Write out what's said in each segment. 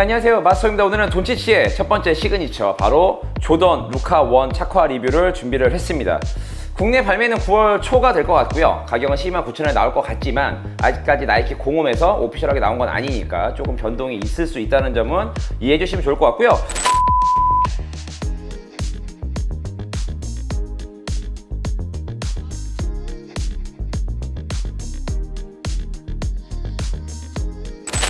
네, 안녕하세요. 마스터입니다. 오늘은 돈치치의 첫 번째 시그니처 바로 조던 루카 원 착화 리뷰를 준비를 했습니다. 국내 발매는 9월 초가 될 것 같고요. 가격은 129,000원에 나올 것 같지만 아직까지 나이키 공홈에서 오피셜하게 나온 건 아니니까 조금 변동이 있을 수 있다는 점은 이해해 주시면 좋을 것 같고요.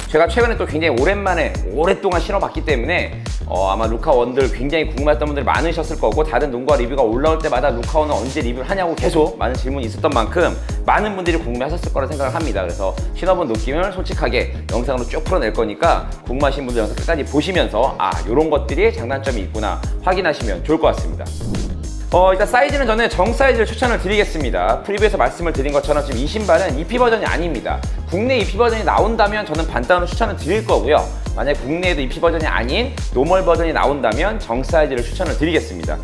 제가 최근에 또 굉장히 오랜만에 오랫동안 신어봤기 때문에 아마 루카원들 굉장히 궁금했던 분들이 많으셨을 거고, 다른 농구화 리뷰가 올라올 때마다 루카원은 언제 리뷰를 하냐고 계속 많은 질문이 있었던 만큼 많은 분들이 궁금해하셨을 거라 생각을 합니다. 그래서 신어본 느낌을 솔직하게 영상으로 쭉 풀어낼 거니까 궁금하신 분들 영상 끝까지 보시면서 요런 것들이 장단점이 있구나 확인하시면 좋을 것 같습니다. 일단 사이즈는 저는 정 사이즈를 추천을 드리겠습니다. 프리뷰에서 말씀을 드린 것처럼 지금 이 신발은 EP 버전이 아닙니다. 국내 EP 버전이 나온다면 저는 반다운을 추천을 드릴 거고요. 만약에 국내에도 EP 버전이 아닌 노멀 버전이 나온다면 정 사이즈를 추천을 드리겠습니다.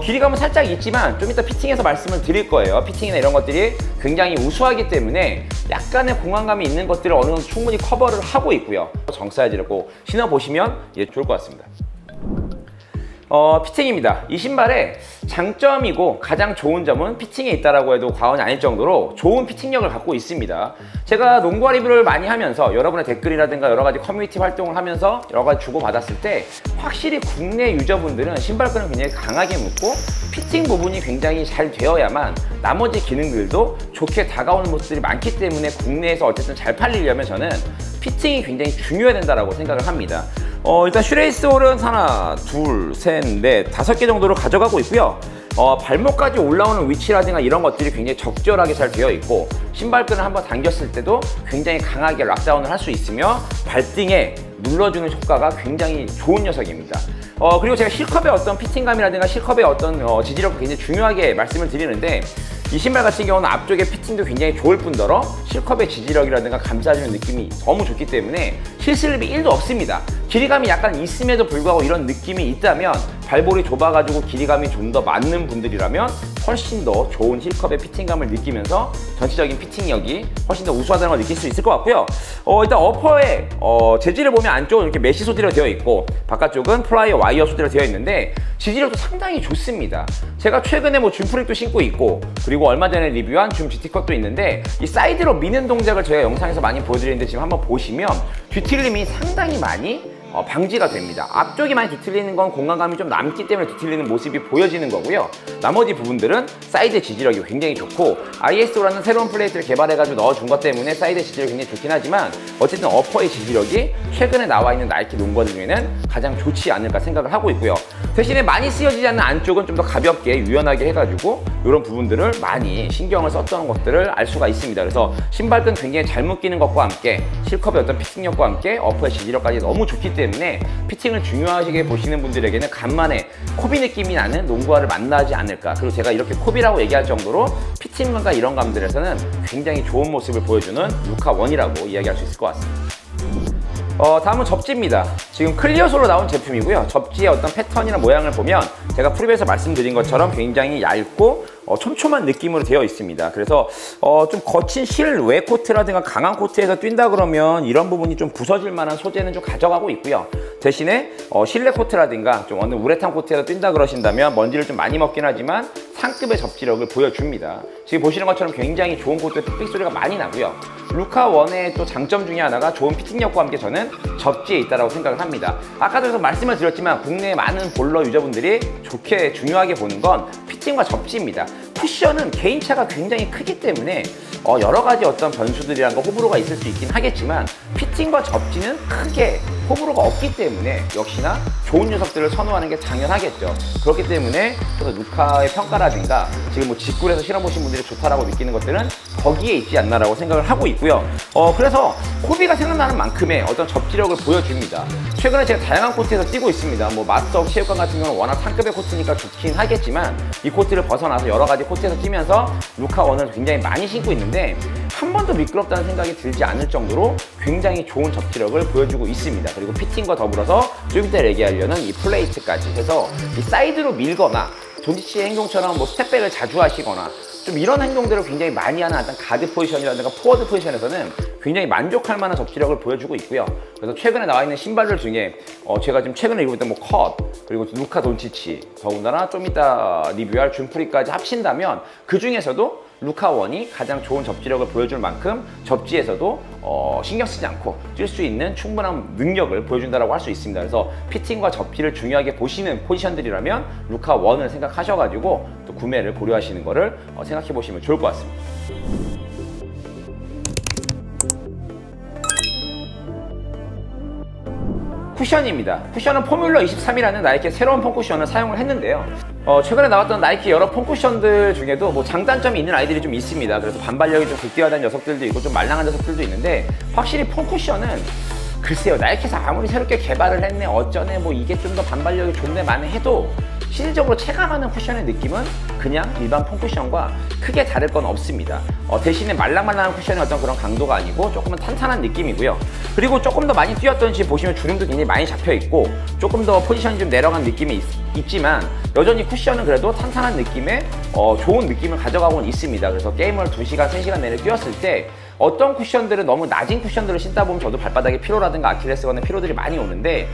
길이감은 살짝 있지만 좀 이따 피팅해서 말씀을 드릴 거예요. 피팅이나 이런 것들이 굉장히 우수하기 때문에 약간의 공간감이 있는 것들을 어느 정도 충분히 커버를 하고 있고요. 정 사이즈를 꼭 신어보시면 좋을 것 같습니다. 피팅입니다. 이 신발의 장점이고 가장 좋은 점은 피팅에 있다라고 해도 과언이 아닐 정도로 좋은 피팅력을 갖고 있습니다. 제가 농구화 리뷰를 많이 하면서 여러분의 댓글이라든가 여러 가지 커뮤니티 활동을 하면서 여러 가지 주고받았을 때 확실히 국내 유저분들은 신발끈을 굉장히 강하게 묶고 피팅 부분이 굉장히 잘 되어야만 나머지 기능들도 좋게 다가오는 모습들이 많기 때문에 국내에서 어쨌든 잘 팔리려면 저는 피팅이 굉장히 중요해야 된다고 생각을 합니다. 일단 슈레이스홀은 하나, 둘, 셋, 넷, 5개 정도를 가져가고 있고요. 발목까지 올라오는 위치라든가 이런 것들이 굉장히 적절하게 잘 되어 있고, 신발끈을 한번 당겼을 때도 굉장히 강하게 락다운을 할 수 있으며 발등에 눌러주는 효과가 굉장히 좋은 녀석입니다. 그리고 제가 실컵의 어떤 피팅감이라든가 실컵의 어떤 지지력도 굉장히 중요하게 말씀을 드리는데, 이 신발 같은 경우는 앞쪽에 피팅도 굉장히 좋을 뿐더러 실컵의 지지력이라든가 감싸주는 느낌이 너무 좋기 때문에 실슬립이 1도 없습니다. 길이감이 약간 있음에도 불구하고 이런 느낌이 있다면, 발볼이 좁아가지고 길이감이 좀 더 맞는 분들이라면 훨씬 더 좋은 힐컵의 피팅감을 느끼면서 전체적인 피팅력이 훨씬 더 우수하다는 걸 느낄 수 있을 것 같고요. 일단 어퍼의 재질을 보면 안쪽은 이렇게 메쉬 소재로 되어 있고 바깥쪽은 플라이어 와이어 소재로 되어 있는데 지지력도 상당히 좋습니다. 제가 최근에 줌프릭도 신고 있고, 그리고 얼마 전에 리뷰한 줌 GT컷도 있는데 이 사이드로 미는 동작을 제가 영상에서 많이 보여드리는데 지금 한번 보시면 뒤틀림이 상당히 많이 방지가 됩니다. 앞쪽이 많이 뒤틀리는 건 공간감이 좀 남기 때문에 뒤틀리는 모습이 보여지는 거고요. 나머지 부분들은 사이드 지지력이 굉장히 좋고, ISO라는 새로운 플레이트를 개발해가지고 넣어준 것 때문에 사이드 지지력이 굉장히 좋긴 하지만 어쨌든 어퍼의 지지력이 최근에 나와 있는 나이키 농구화들 중에는 가장 좋지 않을까 생각을 하고 있고요. 대신에 많이 쓰여지지 않는 안쪽은 좀 더 가볍게 유연하게 해가지고 이런 부분들을 많이 신경을 썼던 것들을 알 수가 있습니다. 그래서 신발끈 굉장히 잘 묶이는 것과 함께 실컵의 어떤 피팅력과 함께 어퍼의 지지력까지 너무 좋기 때문에 피팅을 중요하시게 보시는 분들에게는 간만에 코비 느낌이 나는 농구화를 만나지 않을까. 그리고 제가 이렇게 코비라고 얘기할 정도로 피팅감과 이런 감들에서는 굉장히 좋은 모습을 보여주는 루카원이라고 이야기할 수 있을 것 같습니다. 다음은 접지입니다. 지금 클리어솔로 나온 제품이고요. 접지의 어떤 패턴이나 모양을 보면 제가 프리뷰에서 말씀드린 것처럼 굉장히 얇고 촘촘한 느낌으로 되어 있습니다. 그래서 좀 거친 실외 코트라든가 강한 코트에서 뛴다 그러면 이런 부분이 좀 부서질 만한 소재는 좀 가져가고 있고요. 대신에 실내 코트라든가 좀 어느 우레탄 코트에서 뛴다 그러신다면 먼지를 좀 많이 먹긴 하지만 상급의 접지력을 보여줍니다. 지금 보시는 것처럼 굉장히 좋은 코트에 삑삑 소리가 많이 나고요. 루카원의 또 장점 중에 하나가 좋은 피팅력과 함께 저는 접지에 있다고 생각을 합니다. 아까도 계속 말씀을 드렸지만 국내의 많은 볼러 유저분들이 좋게 중요하게 보는 건 피팅과 접지입니다. 쿠션은 개인차가 굉장히 크기 때문에 여러 가지 어떤 변수들이란 거 호불호가 있을 수 있긴 하겠지만 피팅과 접지는 크게 호불호가 없기 때문에 역시나 좋은 녀석들을 선호하는 게 당연하겠죠. 그렇기 때문에 그래서 루카의 평가라든가 지금 직구에서 신어보신 분들이 좋다라고 느끼는 것들은 거기에 있지 않나라고 생각을 하고 있고요. 그래서 코비가 생각나는 만큼의 어떤 접지력을 보여줍니다. 최근에 제가 다양한 코트에서 뛰고 있습니다. 마스터 체육관 같은 경우는 워낙 상급의 코트니까 좋긴 하겠지만 이 코트를 벗어나서 여러 가지 코트에서 뛰면서 루카원을 굉장히 많이 신고 있는데 한 번도 미끄럽다는 생각이 들지 않을 정도로 굉장히 좋은 접지력을 보여주고 있습니다. 그리고 피팅과 더불어서 좀 이따 얘기하려는 이 플레이트까지 해서 이 사이드로 밀거나 돈치치의 행동처럼 뭐 스텝백을 자주 하시거나 좀 이런 행동들을 굉장히 많이 하는 어떤 가드 포지션이라든가 포워드 포지션에서는 굉장히 만족할 만한 접지력을 보여주고 있고요. 그래서 최근에 나와 있는 신발들 중에 제가 지금 최근에 입었던 뭐 컷, 그리고 루카 돈치치, 더군다나 좀 이따 리뷰할 준프리까지 합친다면 그 중에서도 루카 원이 가장 좋은 접지력을 보여줄 만큼 접지에서도 신경 쓰지 않고 뛸 수 있는 충분한 능력을 보여준다고 할 수 있습니다. 그래서 피팅과 접지를 중요하게 보시는 포지션들이라면 루카 원을 생각하셔가지고 또 구매를 고려하시는 거를 생각해 보시면 좋을 것 같습니다. 쿠션입니다. 쿠션은 포뮬러 23이라는 나이키의 새로운 폼 쿠션을 사용을 했는데요. 최근에 나왔던 나이키 여러 폼 쿠션들 중에도 뭐 장단점이 있는 아이들이 좀 있습니다. 그래서 반발력이 좀 극대화된 녀석들도 있고 좀 말랑한 녀석들도 있는데, 확실히 폼 쿠션은 글쎄요, 나이키에서 아무리 새롭게 개발을 했네 어쩌네 뭐 이게 좀 더 반발력이 좋네 마네 해도 실질적으로 체감하는 쿠션의 느낌은 그냥 일반 폼 쿠션과 크게 다를 건 없습니다. 대신에 말랑말랑한 쿠션의 어떤 그런 강도가 아니고 조금은 탄탄한 느낌이고요. 그리고 조금 더 많이 뛰었던 지 보시면 주름도 굉장히 많이 잡혀 있고 조금 더 포지션이 좀 내려간 느낌이 있지만 여전히 쿠션은 그래도 탄탄한 느낌의 좋은 느낌을 가져가고는 있습니다. 그래서 게임을 2시간, 3시간 내내 뛰었을 때 어떤 쿠션들은 너무 낮은 쿠션들을 신다 보면 저도 발바닥에 피로라든가 아킬레스건에 피로들이 많이 오는데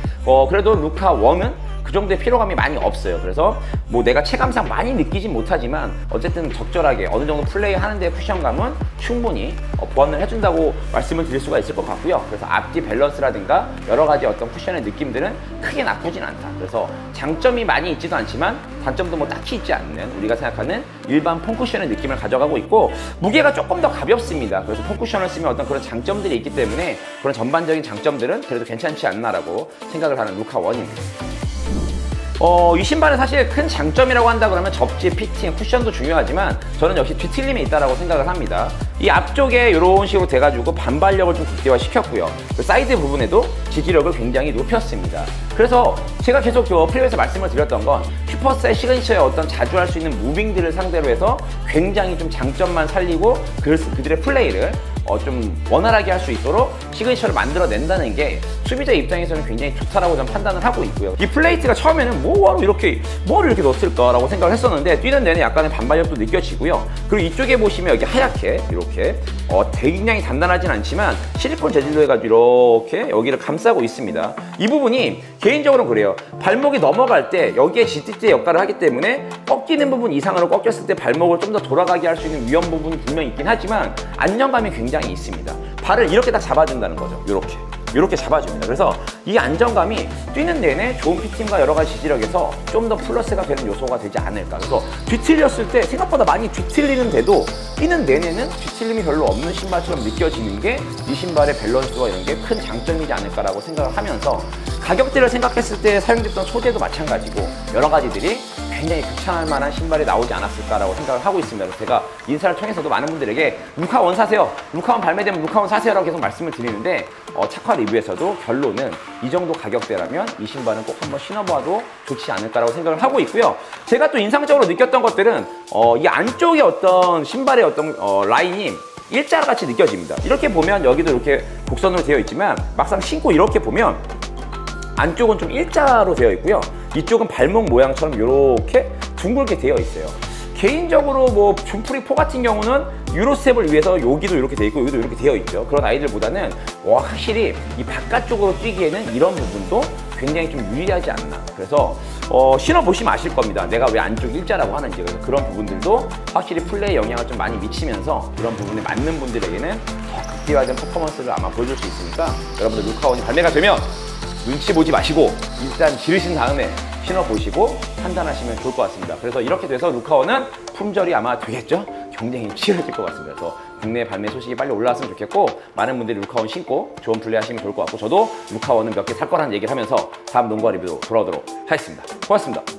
그래도 루카 원은 그 정도의 피로감이 많이 없어요. 그래서 뭐 내가 체감상 많이 느끼진 못하지만 어쨌든 적절하게 어느 정도 플레이 하는데 쿠션감은 충분히 보완을 해준다고 말씀을 드릴 수가 있을 것 같고요. 그래서 앞뒤 밸런스라든가 여러 가지 어떤 쿠션의 느낌들은 크게 나쁘진 않다. 그래서 장점이 많이 있지도 않지만 단점도 뭐 딱히 있지 않는 우리가 생각하는 일반 폼 쿠션의 느낌을 가져가고 있고, 무게가 조금 더 가볍습니다. 그래서 폼 쿠션을 쓰면 어떤 그런 장점들이 있기 때문에 그런 전반적인 장점들은 그래도 괜찮지 않나라고 생각을 하는 루카 원입니다. 이 신발은 사실 큰 장점이라고 한다 그러면 접지, 피팅, 쿠션도 중요하지만 저는 역시 뒤틀림이 있다고 생각을 합니다. 이 앞쪽에 이런 식으로 돼가지고 반발력을 좀 극대화시켰고요. 그 사이드 부분에도 지지력을 굉장히 높였습니다. 그래서 제가 계속 프리뷰에서 말씀을 드렸던 건 슈퍼스타의 시그니처의 어떤 자주 할 수 있는 무빙들을 상대로 해서 굉장히 좀 장점만 살리고 그들의 플레이를 좀 원활하게 할 수 있도록 시그니처를 만들어낸다는 게 수비자 입장에서는 굉장히 좋다라고 저는 판단을 하고 있고요. 이 플레이트가 처음에는 뭐를 이렇게 넣었을까라고 생각을 했었는데 뛰는 내내 약간의 반발력도 느껴지고요. 그리고 이쪽에 보시면 여기 하얗게 이렇게 굉장히 단단하진 않지만 실리콘 재질로 해가지고 이렇게 여기를 감싸고 있습니다. 이 부분이 개인적으로 그래요. 발목이 넘어갈 때 여기에 GTT의 역할을 하기 때문에 꺾이는 부분 이상으로 꺾였을 때 발목을 좀 더 돌아가게 할 수 있는 위험 부분이 분명히 있긴 하지만 안정감이 굉장히 있습니다. 발을 이렇게 딱 잡아준다는 거죠. 이렇게 잡아줍니다. 그래서 이 안정감이 뛰는 내내 좋은 피팅과 여러 가지 지지력에서 좀 더 플러스가 되는 요소가 되지 않을까. 그래서 뒤틀렸을 때 생각보다 많이 뒤틀리는데도 뛰는 내내는 뒤틀림이 별로 없는 신발처럼 느껴지는 게 이 신발의 밸런스와 이런 게 큰 장점이지 않을까라고 생각을 하면서, 가격대를 생각했을 때 사용됐던 소재도 마찬가지고 여러 가지들이 굉장히 극찬할 만한 신발이 나오지 않았을까라고 생각을 하고 있습니다. 그래서 제가 인사를 통해서도 많은 분들에게 루카원 사세요, 루카원 발매되면 루카원 사세요라고 계속 말씀을 드리는데 착화 리뷰에서도 결론은 이 정도 가격대라면 이 신발은 꼭 한번 신어봐도 좋지 않을까라고 생각을 하고 있고요. 제가 또 인상적으로 느꼈던 것들은 이 안쪽에 어떤 신발의 어떤 라인이 일자같이 느껴집니다. 이렇게 보면 여기도 이렇게 곡선으로 되어 있지만 막상 신고 이렇게 보면 안쪽은 좀 일자로 되어 있고요. 이쪽은 발목 모양처럼 이렇게 둥글게 되어 있어요. 개인적으로 뭐 준프리 4 같은 경우는 유로스텝을 위해서 여기도 이렇게 되어 있고 여기도 이렇게 되어 있죠. 그런 아이들보다는 확실히 이 바깥쪽으로 뛰기에는 이런 부분도 굉장히 좀 유리하지 않나. 그래서 신어보시면 아실 겁니다. 내가 왜 안쪽 일자라고 하는지. 그래서 그런 부분들도 확실히 플레이에 영향을 좀 많이 미치면서 그런 부분에 맞는 분들에게는 더 극대화된 퍼포먼스를 아마 보여줄 수 있으니까 여러분들 루카원이 발매가 되면 눈치 보지 마시고 일단 지르신 다음에 신어보시고 판단하시면 좋을 것 같습니다. 그래서 이렇게 돼서 루카원은 품절이 아마 되겠죠? 경쟁이 치열해질 것 같습니다. 그래서 국내 발매 소식이 빨리 올라왔으면 좋겠고 많은 분들이 루카원 신고 좋은 플레이 하시면 좋을 것 같고 저도 루카원은 몇 개 살 거라는 얘기를 하면서 다음 농구와 리뷰로 돌아오도록 하겠습니다. 고맙습니다.